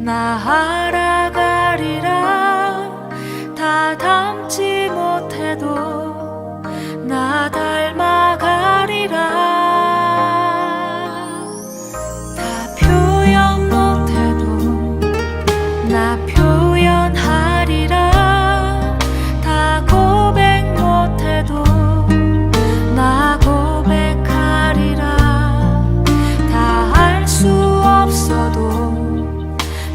나 알아가리라. 다 닮지 못해도 나 닮아가리라. 다 표현 못해도 나 표현하리라. 다 고백 못해도 나 고백하리라. 다 알 수 없어도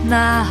나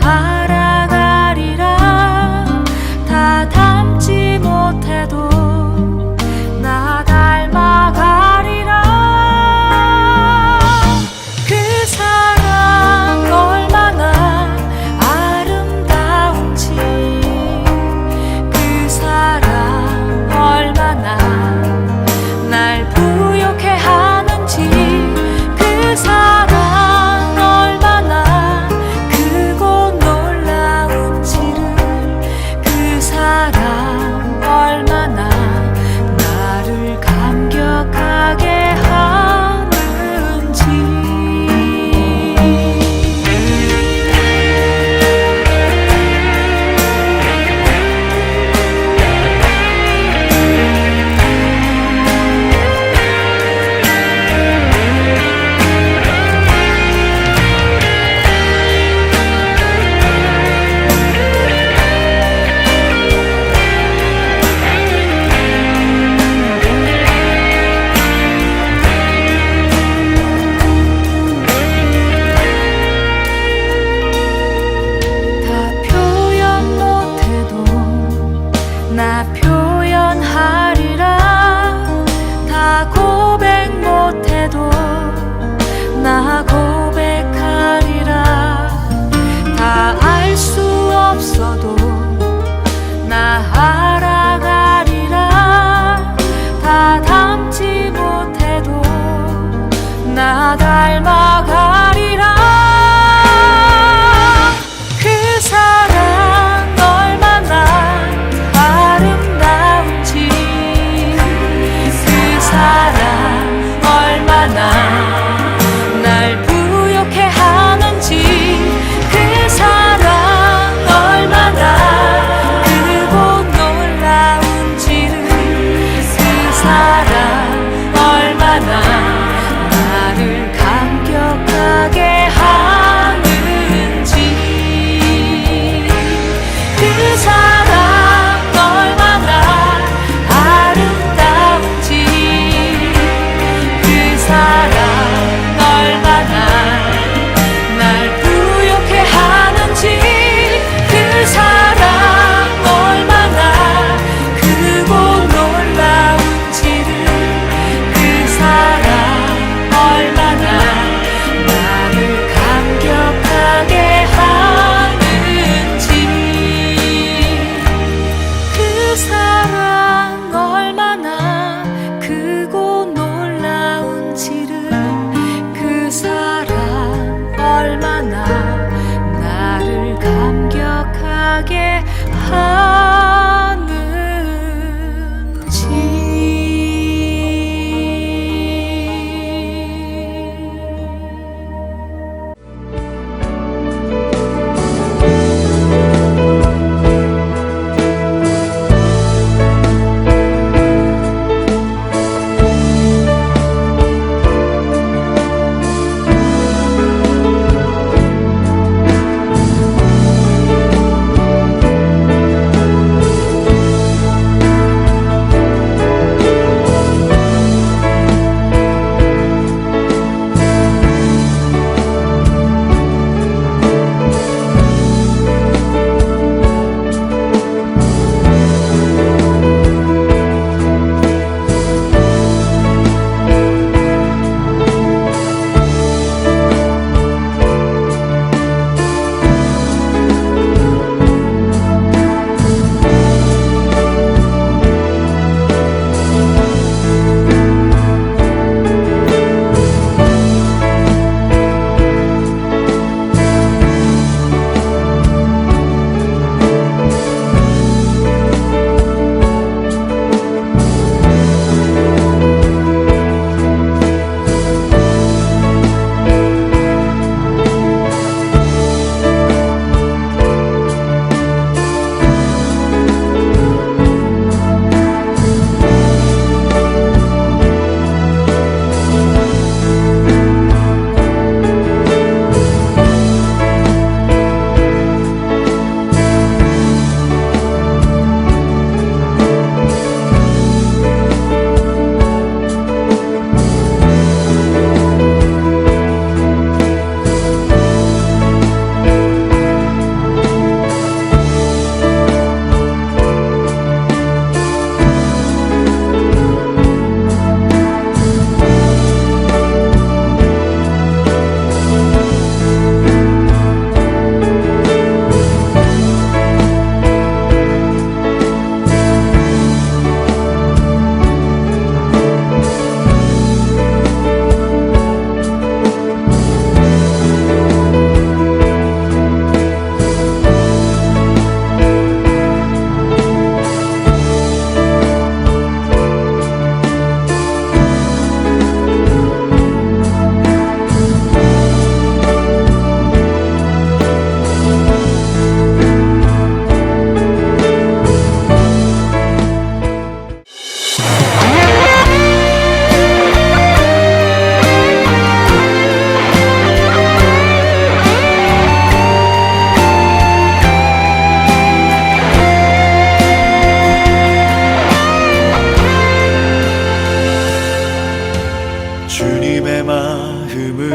주님의 마음을,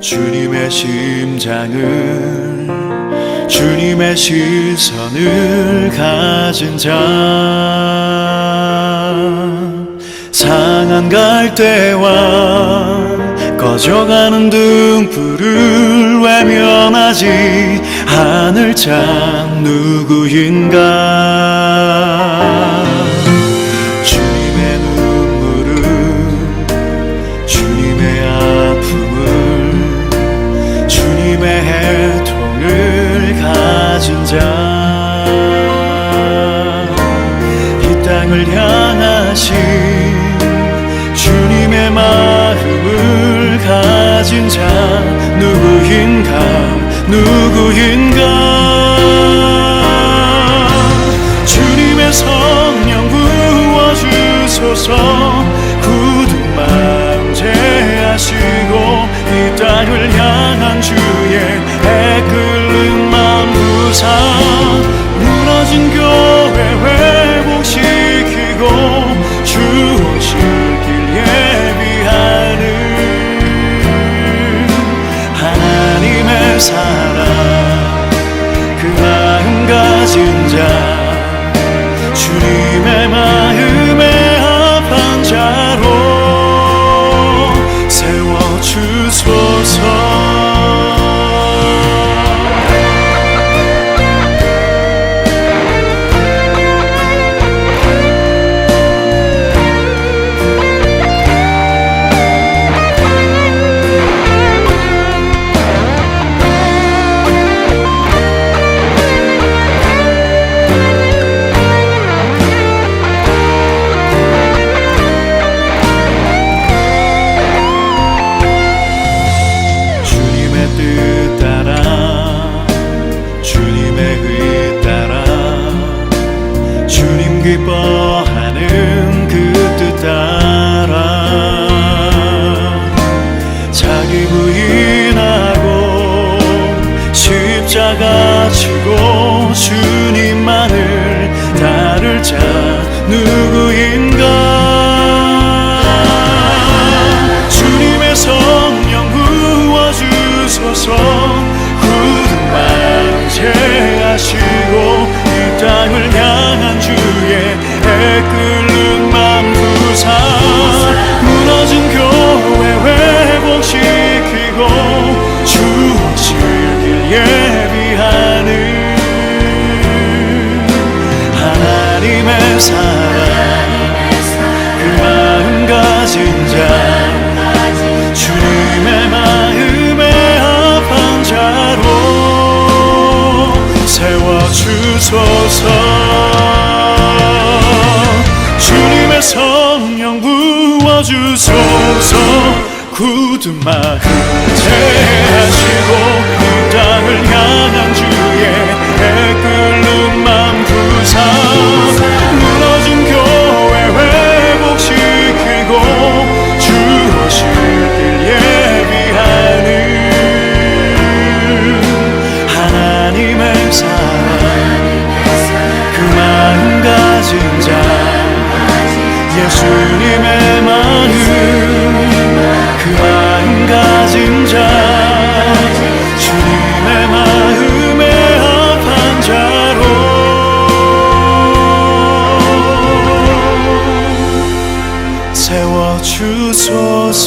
주님의 심장을, 주님의 시선을 가진 자, 상한 갈대와 꺼져가는 등불을 외면하지 않을 자 누구인가. 주님의 눈물을, 주님의 아픔을, 주님의 애통을 가진 자, 이 땅을 향하신 주님의 마음을 가진 자 누구인가, 누구인가. 주님의 성령 부어주소서. 굳은 마음 제하시고 이 땅을 향한 주의 애끓는 마음 부사, 무너진 교회 회복시키고 주 오실 길 예비하는 하나님의 사랑, 그 마음 가진 자, 주님의 마음에 합한 자로 세워주소서. 기뻐하는 그 뜻 따라 자기 부인하고 십자가 지고 주님만을 따를 자 누구인가. 주님의 성령 부어주소서. 굳은 마음 제하시고 이 땅을 향한 주의 애끓는 마음 부사, 무너진 교회 회복시키고 주 오실 길 예비하는 하나님의 사랑, 그 마음 가진 자, 주님의 마음에 합한 자로 세워주소서. 주님의 성령 부어주소서. 굳은 마음 제하시고 이 땅을 향한 주의 애끓는 마음 부사, 무너진 교회 회복시키고 주 오실 길 예비하는 하나님의 사랑, 그 마음 가진 자, 예수님의 마음, 그 마음 가진 자, 주님의 마음에 합한 자로 세워주소서.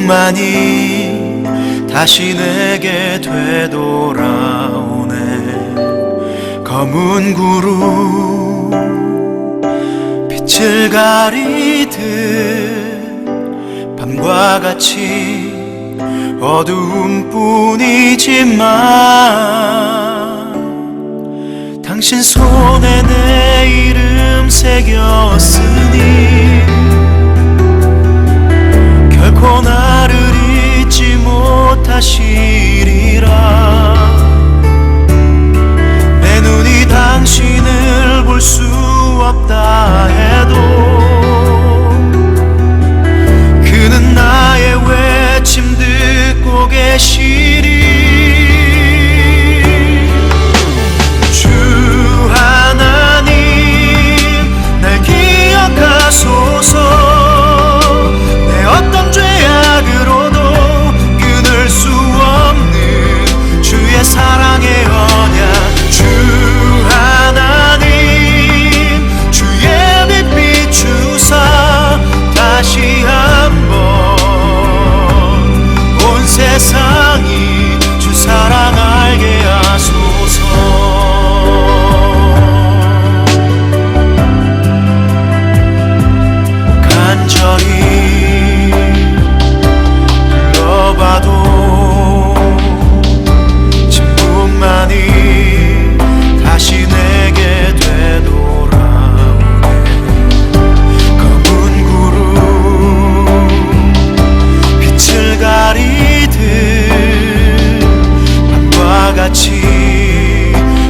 진복만이 다시 내게 되돌아오네. 검은 구름 빛을 가리듯 밤과 같이 어두운 뿐이지만 당신 손에 내 이름 새겼으니 결코 나를 잊지 못하시리라. 내 눈이 당신을 볼 수 없다 해도 그는 나의 외침 듣고 계시리. 주 하나님 날 기억하소서. 내 어떤 죄악으로도 끊을 수 없는 주의 사랑의 언약. 주 하나님 주의 빛 비추사 다시 한번 온 세상이 주 사랑 알게 하소서. 간절히 불러봐도 진복만이 다시 내게 되돌아오네. 검은 구름 빛을 가리듯 밤과 같이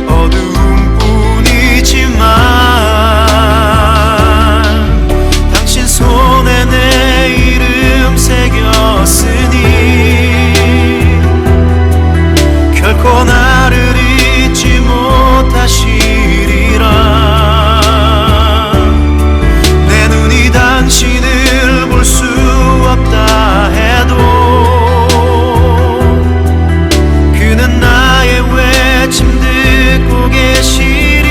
어두운 뿐이지만 당신 손에 내 이름 새겼으니 결코 나를 잊지 못하시리라. 내 눈이 당신을 볼 수 없다 해도 그는 나의 외침 듣고 계시리.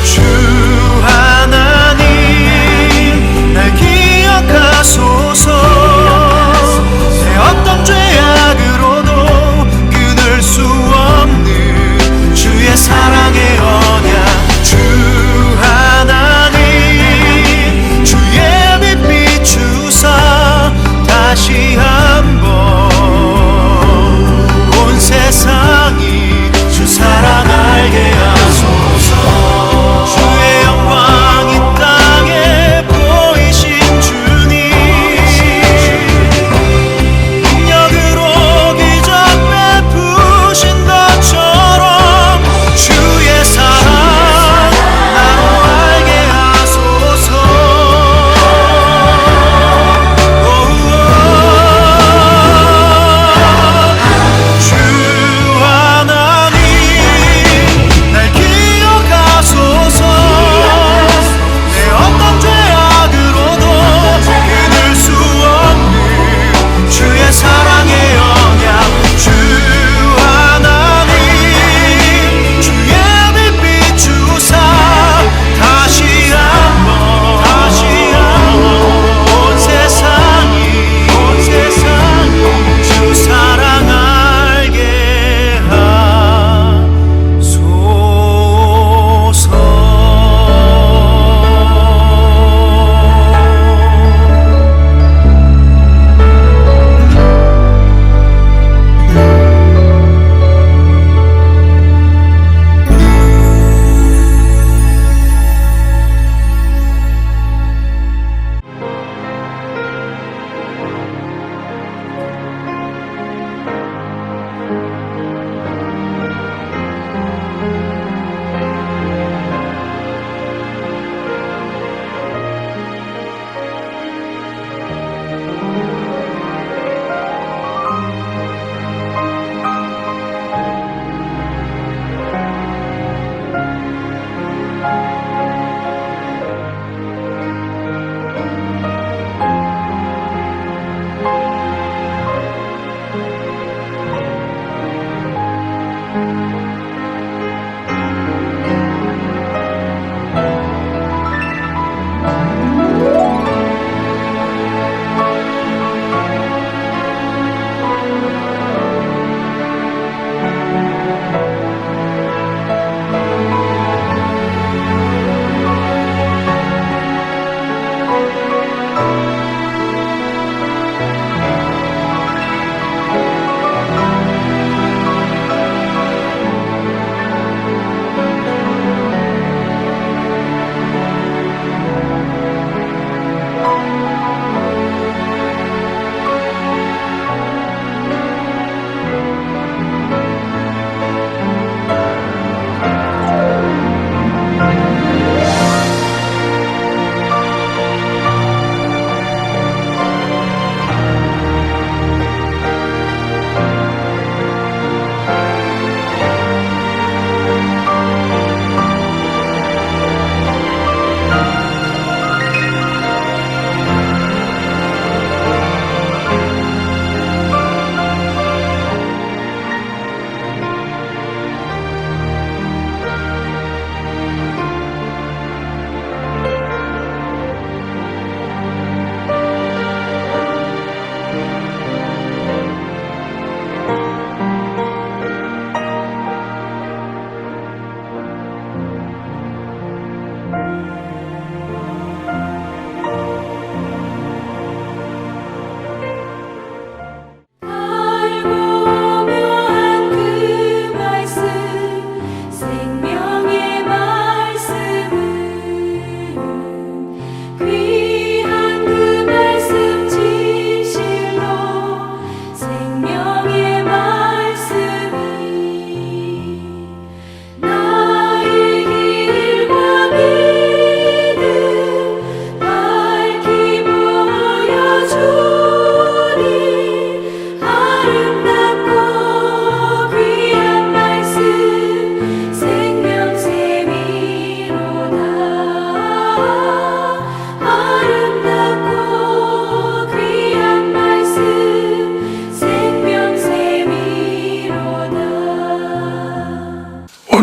주 하나님 날 기억하소서. 내 어떤 죄악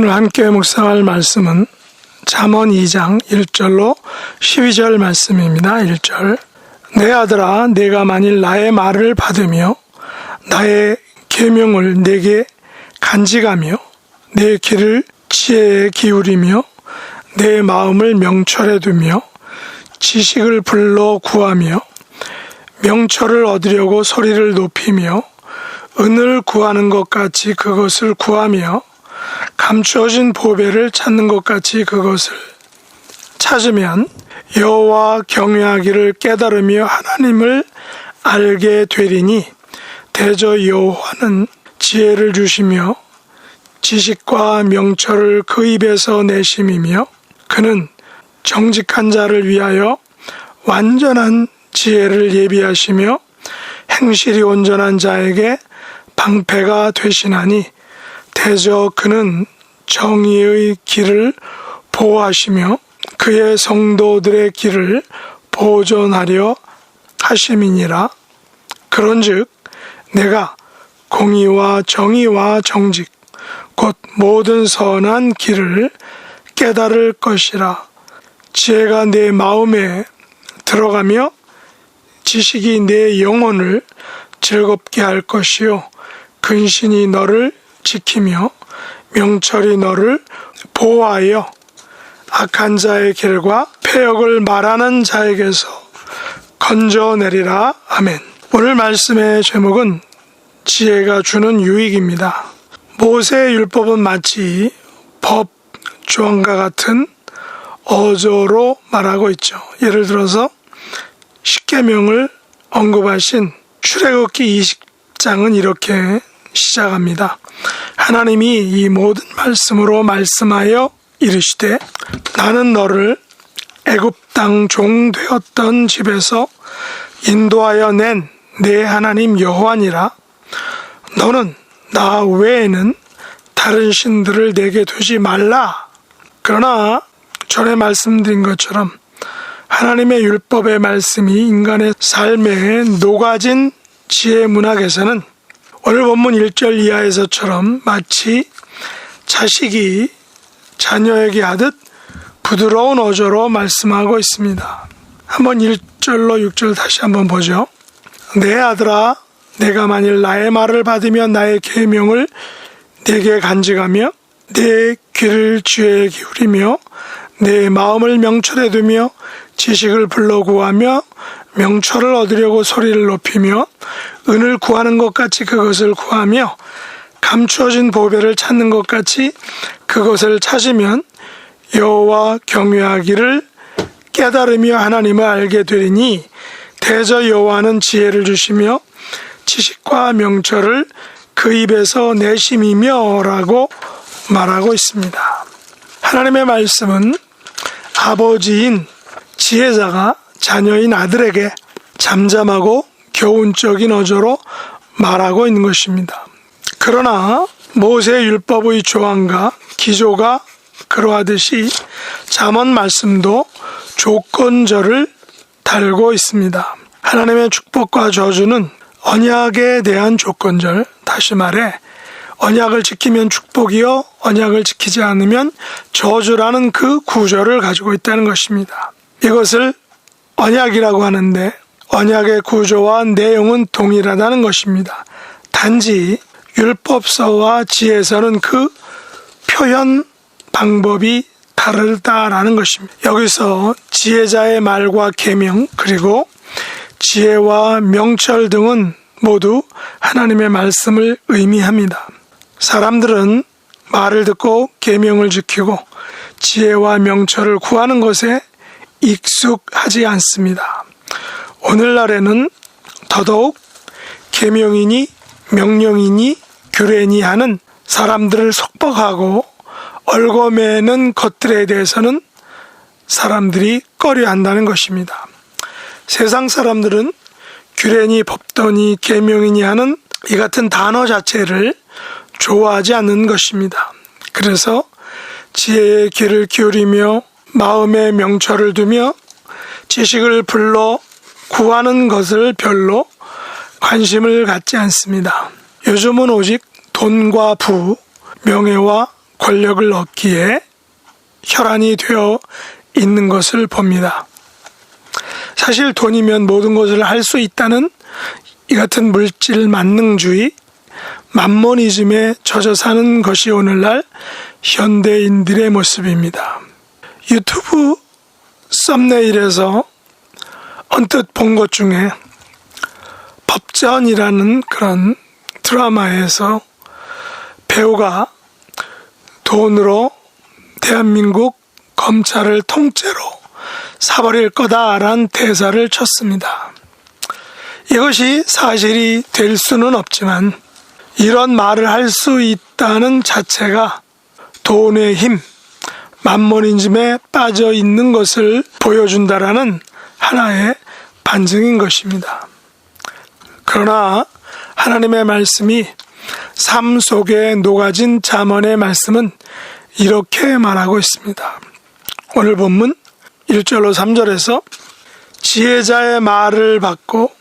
오늘 함께 묵상할 말씀은 잠언 2장 1절로 12절 말씀입니다. 1절 내 아들아 내가 만일 나의 말을 받으며 나의 계명을 내게 간직하며 내 길을 지혜에 기울이며 내 마음을 명철에 두며 지식을 불러 구하며 명철을 얻으려고 소리를 높이며 은을 구하는 것 같이 그것을 구하며 감추어진 보배를 찾는 것 같이 그것을 찾으면 여호와 경외하기를 깨달으며 하나님을 알게 되리니 대저 여호와는 지혜를 주시며 지식과 명철을 그 입에서 내심이며 그는 정직한 자를 위하여 완전한 지혜를 예비하시며 행실이 온전한 자에게 방패가 되시나니 대저 그는 정의의 길을 보호하시며 그의 성도들의 길을 보존하려 하심이니라. 그런즉 내가 공의와 정의와 정직 곧 모든 선한 길을 깨달을 것이라. 지혜가 내 마음에 들어가며 지식이 내 영혼을 즐겁게 할 것이요 근신이 너를 지키며 명철이 너를 보호하여 악한 자의 길과 패역을 말하는 자에게서 건져내리라. 아멘. 오늘 말씀의 제목은 지혜가 주는 유익입니다. 모세의 율법은 마치 법 조항과 같은 어조로 말하고 있죠. 예를 들어서 십계명을 언급하신 출애굽기 20장은 이렇게 시작합니다. 하나님이 이 모든 말씀으로 말씀하여 이르시되 나는 너를 애굽 땅 종 되었던 집에서 인도하여 낸 내 하나님 여호와니라. 너는 나 외에는 다른 신들을 내게 두지 말라. 그러나 전에 말씀드린 것처럼 하나님의 율법의 말씀이 인간의 삶에 녹아진 지혜 문학에서는 오늘 본문 1절 이하에서처럼 마치 자식이 자녀에게 하듯 부드러운 어조로 말씀하고 있습니다. 한번 1절로 6절 다시 한번 보죠. 내 아들아 내가 만일 나의 말을 받으며 나의 계명을 내게 간직하며 내 귀를 지혜에 기울이며 내 마음을 명철에 두며 지식을 불러 구하며 명철을 얻으려고 소리를 높이며 은을 구하는 것 같이 그것을 구하며 감추어진 보배를 찾는 것 같이 그것을 찾으면 여호와 경외하기를 깨달으며 하나님을 알게 되리니 대저 여호와는 지혜를 주시며 지식과 명철을 그 입에서 내심이며 라고 말하고 있습니다. 하나님의 말씀은 아버지인 지혜자가 자녀인 아들에게 잠잠하고 교훈적인 어조로 말하고 있는 것입니다. 그러나 모세의 율법의 조항과 기조가 그러하듯이 잠언 말씀도 조건절을 달고 있습니다. 하나님의 축복과 저주는 언약에 대한 조건절, 다시 말해 언약을 지키면 축복이요 언약을 지키지 않으면 저주라는 그 구조를 가지고 있다는 것입니다. 이것을 언약이라고 하는데 언약의 구조와 내용은 동일하다는 것입니다. 단지 율법서와 지혜서는 그 표현 방법이 다르다라는 것입니다. 여기서 지혜자의 말과 계명 그리고 지혜와 명철 등은 모두 하나님의 말씀을 의미합니다. 사람들은 말을 듣고 계명을 지키고 지혜와 명철을 구하는 것에 익숙하지 않습니다. 오늘날에는 더더욱 계명이니 명령이니 규례니 하는 사람들을 속박하고 얽어매는 것들에 대해서는 사람들이 꺼려한다는 것입니다. 세상 사람들은 규례니 법도니 계명이니 하는 이 같은 단어 자체를 좋아하지 않는 것입니다. 그래서 지혜의 귀를 기울이며 마음에 명철을 두며 지식을 불러 구하는 것을 별로 관심을 갖지 않습니다. 요즘은 오직 돈과 부, 명예와 권력을 얻기에 혈안이 되어 있는 것을 봅니다. 사실 돈이면 모든 것을 할 수 있다는 이 같은 물질 만능주의, 맘모니즘에 젖어 사는 것이 오늘날 현대인들의 모습입니다. 유튜브 썸네일에서 언뜻 본 것 중에 법전이라는 그런 드라마에서 배우가 돈으로 대한민국 검찰을 통째로 사버릴 거다라는 대사를 쳤습니다. 이것이 사실이 될 수는 없지만 이런 말을 할 수 있다는 자체가 돈의 힘, 맘모니즘에 빠져 있는 것을 보여준다라는 하나의 반증인 것입니다. 그러나 하나님의 말씀이 삶 속에 녹아진 잠언의 말씀은 이렇게 말하고 있습니다. 오늘 본문 1절로 3절에서 지혜자의 말을 받고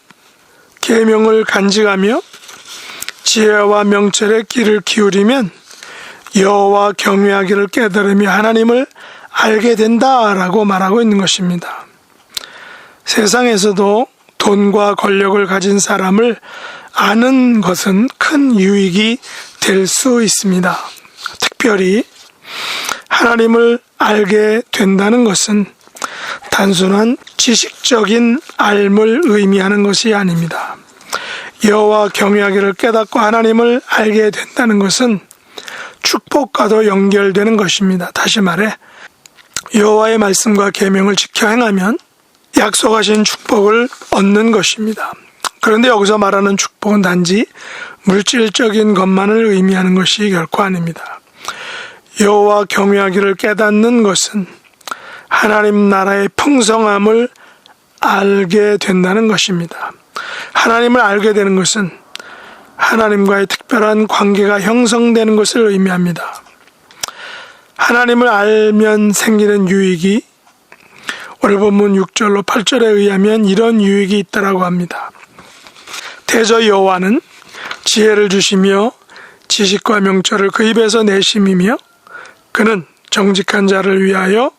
계명을 간직하며 지혜와 명철의 귀를 기울이면 여호와 경외하기를 깨달으며 하나님을 알게 된다라고 말하고 있는 것입니다. 세상에서도 돈과 권력을 가진 사람을 아는 것은 큰 유익이 될 수 있습니다. 특별히 하나님을 알게 된다는 것은 단순한 지식적인 알을 의미하는 것이 아닙니다. 여호와 경외하기를 깨닫고 하나님을 알게 된다는 것은 축복과도 연결되는 것입니다. 다시 말해 여호와의 말씀과 계명을 지켜 행하면 약속하신 축복을 얻는 것입니다. 그런데 여기서 말하는 축복은 단지 물질적인 것만을 의미하는 것이 결코 아닙니다. 여호와 경외하기를 깨닫는 것은 하나님 나라의 풍성함을 알게 된다는 것입니다. 하나님을 알게 되는 것은 하나님과의 특별한 관계가 형성되는 것을 의미합니다. 하나님을 알면 생기는 유익이 오늘 본문 6절로 8절에 의하면 이런 유익이 있다라고 합니다. 대저 여호와는 지혜를 주시며 지식과 명철을 그 입에서 내심이며 그는 정직한 자를 위하여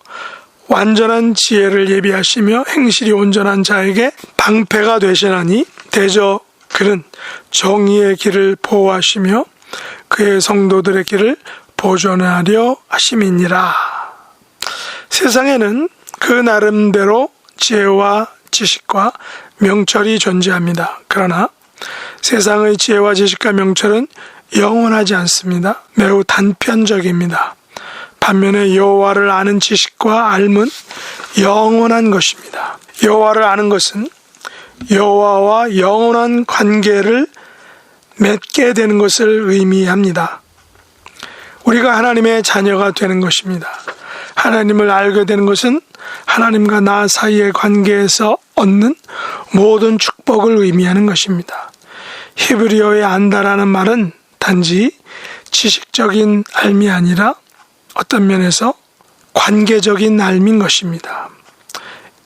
완전한 지혜를 예비하시며 행실이 온전한 자에게 방패가 되시나니 대저 그는 정의의 길을 보호하시며 그의 성도들의 길을 보존하려 하심이니라. 세상에는 그 나름대로 지혜와 지식과 명철이 존재합니다. 그러나 세상의 지혜와 지식과 명철은 영원하지 않습니다. 매우 단편적입니다. 반면에 여호와를 아는 지식과 알은 영원한 것입니다. 여호와를 아는 것은 여호와와 영원한 관계를 맺게 되는 것을 의미합니다. 우리가 하나님의 자녀가 되는 것입니다. 하나님을 알게 되는 것은 하나님과 나 사이의 관계에서 얻는 모든 축복을 의미하는 것입니다. 히브리어의 안다라는 말은 단지 지식적인 알미 아니라 어떤 면에서 관계적인 알미인 것입니다.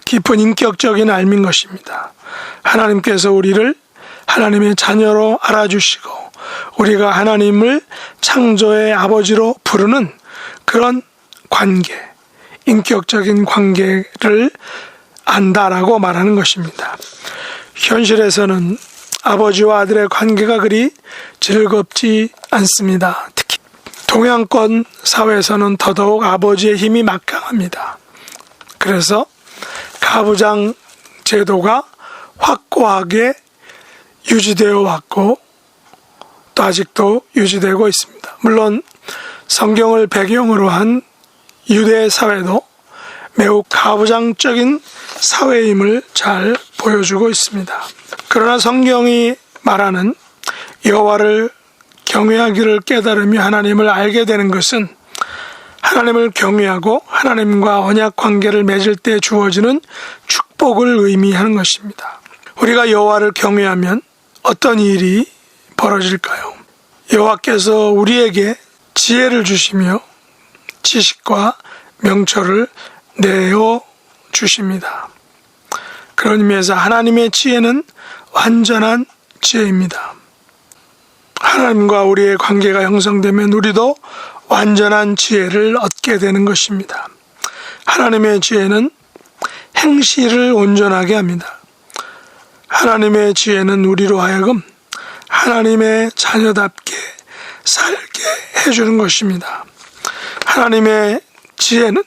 깊은 인격적인 알미인 것입니다. 하나님께서 우리를 하나님의 자녀로 알아주시고 우리가 하나님을 창조의 아버지로 부르는 그런 관계, 인격적인 관계를 안다라고 말하는 것입니다. 현실에서는 아버지와 아들의 관계가 그리 즐겁지 않습니다. 특히 동양권 사회에서는 더더욱 아버지의 힘이 막강합니다. 그래서 가부장 제도가 확고하게 유지되어 왔고 또 아직도 유지되고 있습니다. 물론 성경을 배경으로 한 유대 사회도 매우 가부장적인 사회임을 잘 보여주고 있습니다. 그러나 성경이 말하는 여호와를 경외하기를 깨달으며 하나님을 알게 되는 것은 하나님을 경외하고 하나님과 언약 관계를 맺을 때 주어지는 축복을 의미하는 것입니다. 우리가 여호와를 경외하면 어떤 일이 벌어질까요? 여호와께서 우리에게 지혜를 주시며 지식과 명철을 내어 주십니다. 그런 의미에서 하나님의 지혜는 완전한 지혜입니다. 하나님과 우리의 관계가 형성되면 우리도 완전한 지혜를 얻게 되는 것입니다. 하나님의 지혜는 행실을 온전하게 합니다. 하나님의 지혜는 우리로 하여금 하나님의 자녀답게 살게 해주는 것입니다. 하나님의 지혜는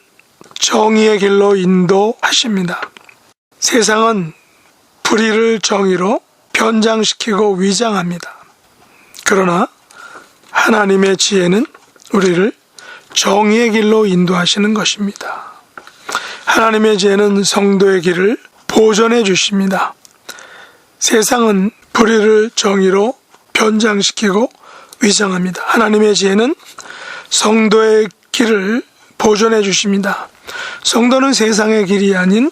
정의의 길로 인도하십니다. 세상은 불의를 정의로 변장시키고 위장합니다. 그러나 하나님의 지혜는 우리를 정의의 길로 인도하시는 것입니다. 하나님의 지혜는 성도의 길을 보존해 주십니다. 세상은 불의를 정의로 변장시키고 위장합니다. 하나님의 지혜는 성도의 길을 보존해 주십니다. 성도는 세상의 길이 아닌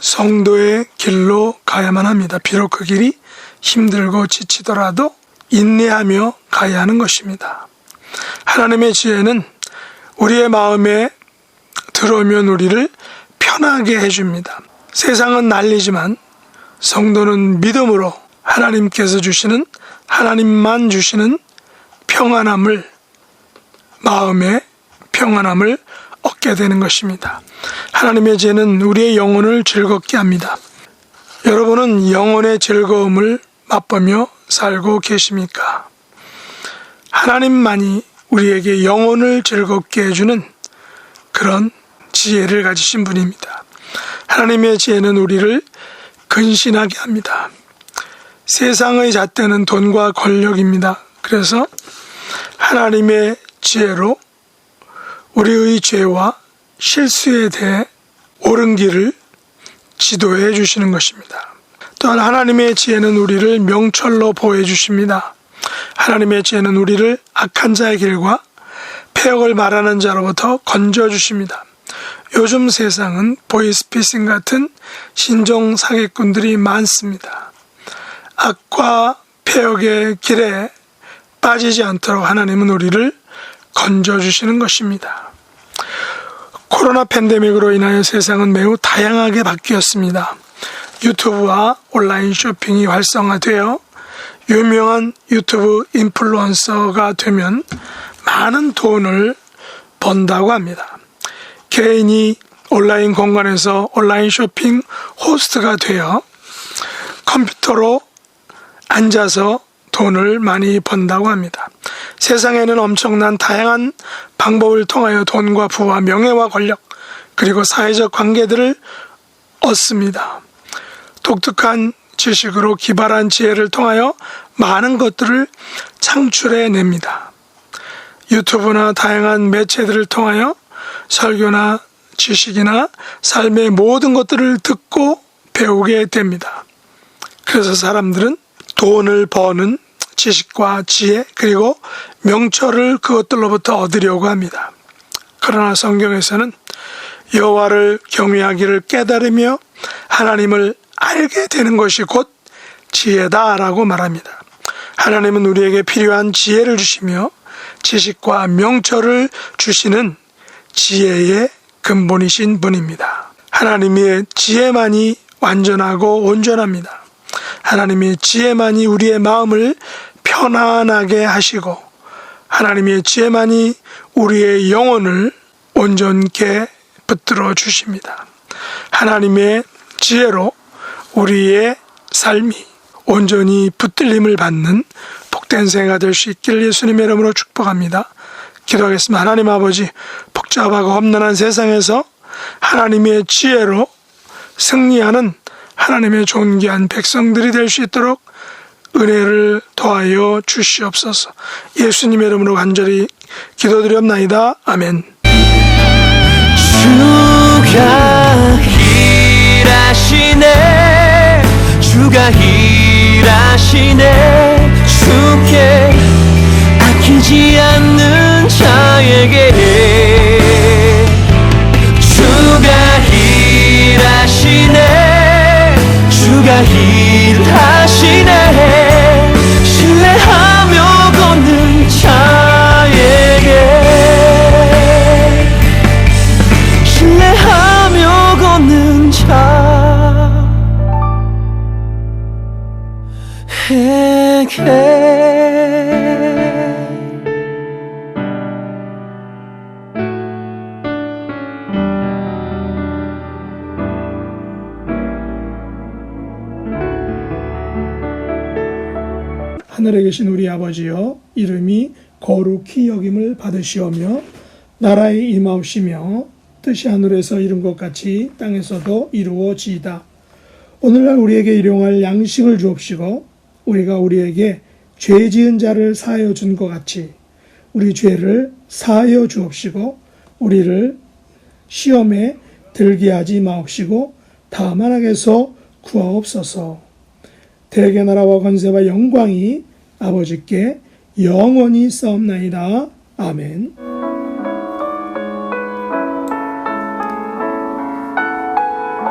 성도의 길로 가야만 합니다. 비록 그 길이 힘들고 지치더라도 인내하며 가야 하는 것입니다. 하나님의 지혜는 우리의 마음에 들어오면 우리를 편하게 해줍니다. 세상은 난리지만 성도는 믿음으로 하나님께서 주시는, 하나님만 주시는 평안함을, 마음의 평안함을 얻게 되는 것입니다. 하나님의 지혜는 우리의 영혼을 즐겁게 합니다. 여러분은 영혼의 즐거움을 맛보며 살고 계십니까? 하나님만이 우리에게 영혼을 즐겁게 해주는 그런 지혜를 가지신 분입니다. 하나님의 지혜는 우리를 근신하게 합니다. 세상의 잣대는 돈과 권력입니다. 그래서 하나님의 지혜로 우리의 죄와 실수에 대해 옳은 길을 지도해 주시는 것입니다. 또한 하나님의 지혜는 우리를 명철로 보호해 주십니다. 하나님의 지혜는 우리를 악한 자의 길과 폐역을 말하는 자로부터 건져 주십니다. 요즘 세상은 보이스피싱 같은 신종 사기꾼들이 많습니다. 악과 폐역의 길에 빠지지 않도록 하나님은 우리를 건져주시는 것입니다. 코로나 팬데믹으로 인하여 세상은 매우 다양하게 바뀌었습니다. 유튜브와 온라인 쇼핑이 활성화되어 유명한 유튜브 인플루언서가 되면 많은 돈을 번다고 합니다. 개인이 온라인 공간에서 온라인 쇼핑 호스트가 되어 컴퓨터로 앉아서 돈을 많이 번다고 합니다. 세상에는 엄청난 다양한 방법을 통하여 돈과 부와 명예와 권력 그리고 사회적 관계들을 얻습니다. 독특한 지식으로 기발한 지혜를 통하여 많은 것들을 창출해냅니다. 유튜브나 다양한 매체들을 통하여 설교나 지식이나 삶의 모든 것들을 듣고 배우게 됩니다. 그래서 사람들은 돈을 버는 지식과 지혜 그리고 명철을 그것들로부터 얻으려고 합니다. 그러나 성경에서는 여호와를 경외하기를 깨달으며 하나님을 알게 되는 것이 곧 지혜다라고 말합니다. 하나님은 우리에게 필요한 지혜를 주시며 지식과 명철을 주시는 지혜의 근본이신 분입니다. 하나님의 지혜만이 완전하고 온전합니다. 하나님의 지혜만이 우리의 마음을 편안하게 하시고 하나님의 지혜만이 우리의 영혼을 온전케 붙들어 주십니다. 하나님의 지혜로 우리의 삶이 온전히 붙들림을 받는 복된 생애가 될 수 있기를 예수님의 이름으로 축복합니다. 기도하겠습니다. 하나님 아버지, 복잡하고 험난한 세상에서 하나님의 지혜로 승리하는 하나님의 존귀한 백성들이 될 수 있도록 은혜를 더하여 주시옵소서. 예수님의 이름으로 간절히 기도드렸나이다. 아멘. 주가 일하시네, 주가 일하시네. 주께 아끼지 않는 자에게 주가 일하시네, 주가 일하시네. 신뢰하며 걷는 자에게 신뢰하며 걷는 자에게 하늘에 계신 우리 아버지여, 이름이 거룩히 여김을 받으시오며 나라의 임하옵시며 뜻이 하늘에서 이룬 것 같이 땅에서도 이루어지이다. 오늘날 우리에게 일용할 양식을 주옵시고 우리가 우리에게 죄 지은 자를 사하여 준 것 같이 우리 죄를 사하여 주옵시고 우리를 시험에 들게 하지 마옵시고 다만 악에서 구하옵소서. 대개 나라와 권세와 영광이 아버지께 영원히 싸움나이다. 아멘.